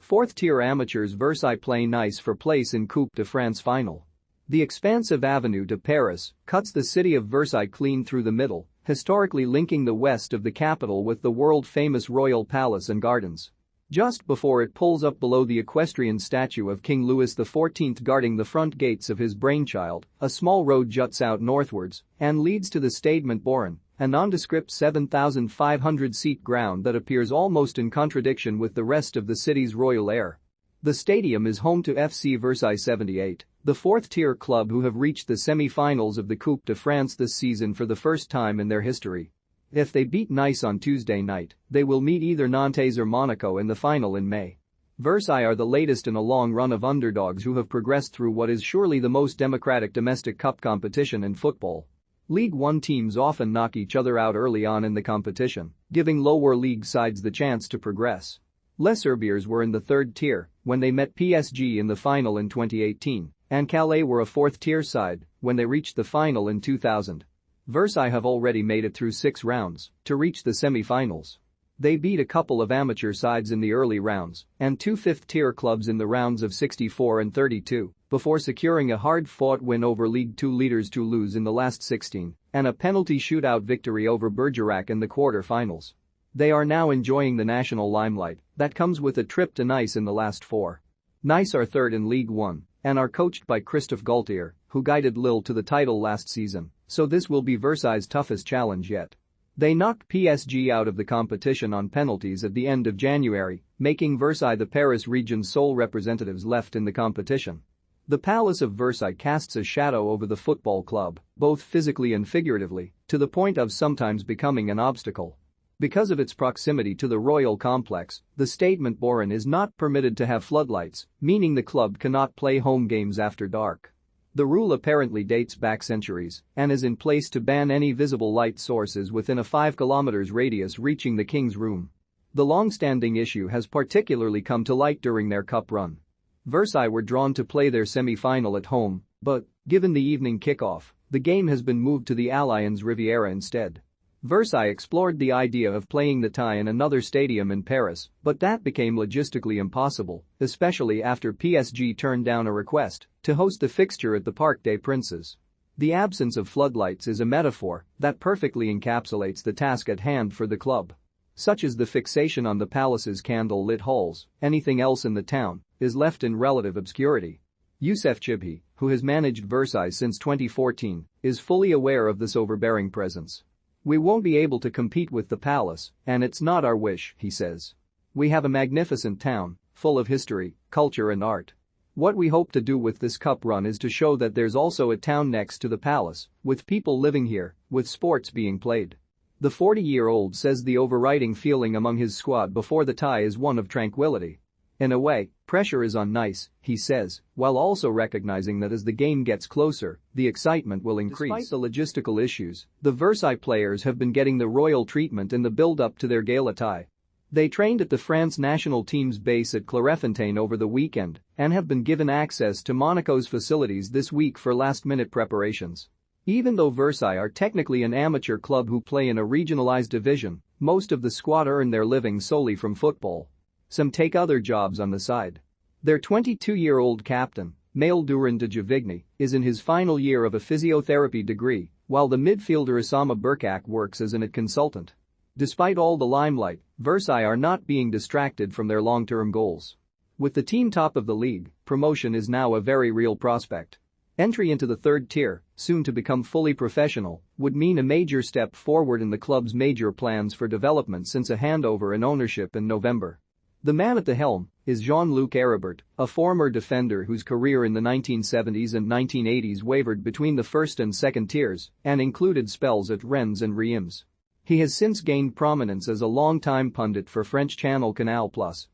Fourth-tier amateurs Versailles play nice for place in Coupe de France final. The expansive Avenue de Paris cuts the city of Versailles clean through the middle, historically linking the west of the capital with the world-famous royal palace and gardens. Just before it pulls up below the equestrian statue of King Louis XIV guarding the front gates of his brainchild, a small road juts out northwards and leads to the Stade Montboron, a nondescript 7,500-seat ground that appears almost in contradiction with the rest of the city's royal air. The stadium is home to FC Versailles 78, the fourth-tier club who have reached the semi-finals of the Coupe de France this season for the first time in their history. If they beat Nice on Tuesday night, they will meet either Nantes or Monaco in the final in May. Versailles are the latest in a long run of underdogs who have progressed through what is surely the most democratic domestic cup competition in football. League One teams often knock each other out early on in the competition, giving lower league sides the chance to progress. Les Herbiers were in the third tier when they met PSG in the final in 2018, and Calais were a fourth-tier side when they reached the final in 2000. Versailles have already made it through 6 rounds to reach the semi-finals. They beat a couple of amateur sides in the early rounds and 2 fifth-tier clubs in the rounds of 64 and 32 before securing a hard-fought win over League Two leaders Toulouse in the last 16 and a penalty shootout victory over Bergerac in the quarter-finals. They are now enjoying the national limelight that comes with a trip to Nice in the last 4. Nice are third in League One and are coached by Christophe Galtier, who guided Lille to the title last season, so this will be Versailles' toughest challenge yet. They knocked PSG out of the competition on penalties at the end of January, making Versailles the Paris region's sole representatives left in the competition. The Palace of Versailles casts a shadow over the football club, both physically and figuratively, to the point of sometimes becoming an obstacle. Because of its proximity to the royal complex, the Stade Montboron is not permitted to have floodlights, meaning the club cannot play home games after dark. The rule apparently dates back centuries and is in place to ban any visible light sources within a 5 km radius reaching the King's Room. The long-standing issue has particularly come to light during their cup run. Versailles were drawn to play their semi-final at home, but, given the evening kickoff, the game has been moved to the Allianz Riviera instead. Versailles explored the idea of playing the tie in another stadium in Paris, but that became logistically impossible, especially after PSG turned down a request to host the fixture at the Parc des Princes. The absence of floodlights is a metaphor that perfectly encapsulates the task at hand for the club. Such as the fixation on the palace's candle-lit halls, anything else in the town is left in relative obscurity. Youssef Chibhi, who has managed Versailles since 2014, is fully aware of this overbearing presence. "We won't be able to compete with the palace, and it's not our wish," he says. "We have a magnificent town, full of history, culture and art. What we hope to do with this cup run is to show that there's also a town next to the palace, with people living here, with sports being played." The 40-year-old says the overriding feeling among his squad before the tie is one of tranquility. In a way, pressure is on Nice, he says, while also recognizing that as the game gets closer, the excitement will increase. Despite the logistical issues, the Versailles players have been getting the royal treatment in the build-up to their gala tie. They trained at the France national team's base at Clairefontaine over the weekend and have been given access to Monaco's facilities this week for last-minute preparations. Even though Versailles are technically an amateur club who play in a regionalized division, most of the squad earn their living solely from football. Some take other jobs on the side. Their 22-year-old captain, Maël Durand de Givigny, is in his final year of a physiotherapy degree, while the midfielder Osama Berkak works as an consultant. Despite all the limelight, Versailles are not being distracted from their long-term goals. With the team top of the league, promotion is now a very real prospect. Entry into the third tier, soon to become fully professional, would mean a major step forward in the club's major plans for development since a handover in ownership in November. The man at the helm is Jean-Luc Aribert, a former defender whose career in the 1970s and 1980s wavered between the first and second tiers and included spells at Rennes and Reims. He has since gained prominence as a long-time pundit for French channel Canal+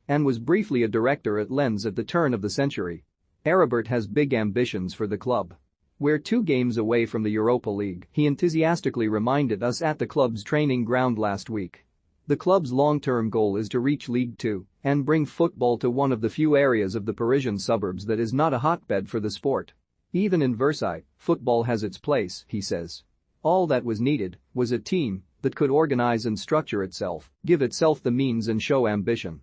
and was briefly a director at Lens at the turn of the century. Aribert has big ambitions for the club. "We're 2 games away from the Europa League," he enthusiastically reminded us at the club's training ground last week. The club's long-term goal is to reach League Two and bring football to one of the few areas of the Parisian suburbs that is not a hotbed for the sport. "Even in Versailles, football has its place," he says. "All that was needed was a team that could organize and structure itself, give itself the means and show ambition."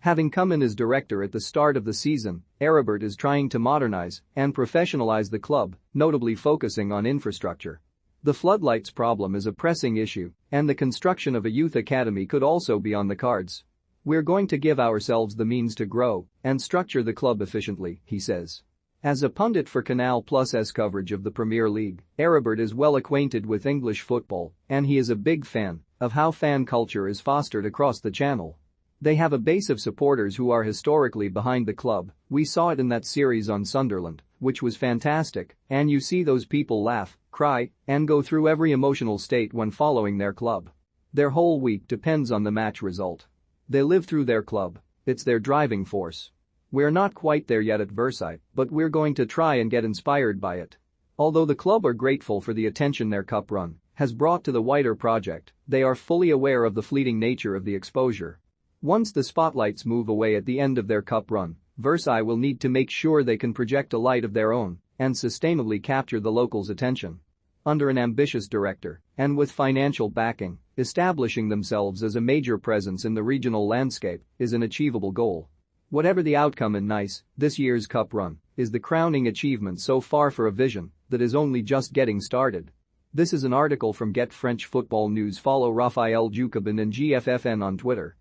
Having come in as director at the start of the season, Aribert is trying to modernize and professionalize the club, notably focusing on infrastructure. The floodlights problem is a pressing issue, and the construction of a youth academy could also be on the cards. We're going to give ourselves the means to grow and structure the club efficiently, he says. As a pundit for Canal Plus's coverage of the Premier League, Aribert is well acquainted with English football, and he is a big fan of how fan culture is fostered across the channel. They have a base of supporters who are historically behind the club. We saw it in that series on Sunderland, which was fantastic, and you see those people laugh, cry, and go through every emotional state when following their club. Their whole week depends on the match result. They live through their club. It's their driving force. We're not quite there yet at Versailles, but we're going to try and get inspired by it. Although the club are grateful for the attention their cup run has brought to the wider project, they are fully aware of the fleeting nature of the exposure. Once the spotlights move away at the end of their cup run, Versailles will need to make sure they can project a light of their own and sustainably capture the locals' attention. Under an ambitious director, and with financial backing, establishing themselves as a major presence in the regional landscape is an achievable goal. Whatever the outcome in Nice, this year's cup run is the crowning achievement so far for a vision that is only just getting started. This is an article from Get French Football News. Follow Raphael Jacobin and GFFN on Twitter.